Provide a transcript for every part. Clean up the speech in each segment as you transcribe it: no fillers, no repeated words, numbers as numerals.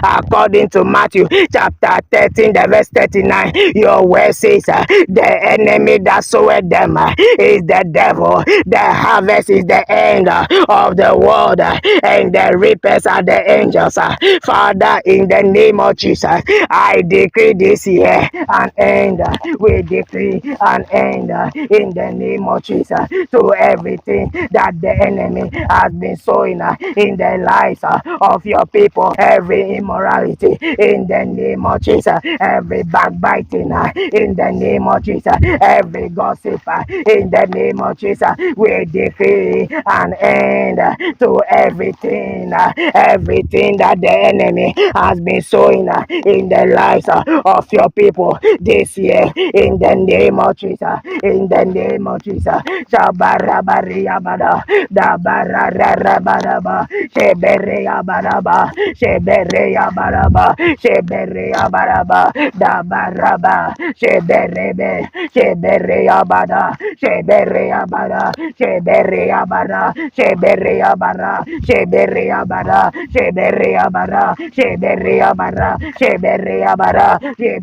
according to Matthew chapter 13, the verse 39. Your word says, the enemy that soweth them is the devil. The harvest is the end of the world, and the reapers are the angels. Father, in the name of Jesus, I decree this year an end. We decree an end in the name of Jesus to everything that the enemy has been sowing in the lives of your people. Every immorality in the name of Jesus, every backbiting in the name of Jesus, every gossip in the name of Jesus. We decree an end to everything, everything that the enemy has been sowing in the lives of your people this year. In the name of Jesus, in the name of Jesus. Shabarabariabada, Dabararabadaba, Sheberiabaraba, Sheberiabaraba, Sheberiabaraba, Dabaraba, Sheberebe, Sheberiabada, Sheberiabada, Sheberiabada, Sheberiabara, Sheberiabara, Sheberiabara, Sheberiabara, Sheberiabara,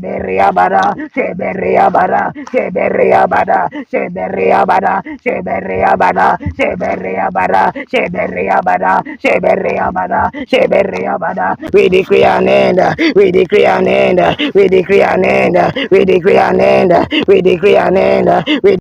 Sheberiabara, Sheberiabara, Sheberiabara, Sheberiabara, Sheberiabara, Sheberiabara, Sheberiabara, Sheberiabara, Sheberiabara. We decree an end, we decree an end, we decree an end, we decree an end, we decree an end, we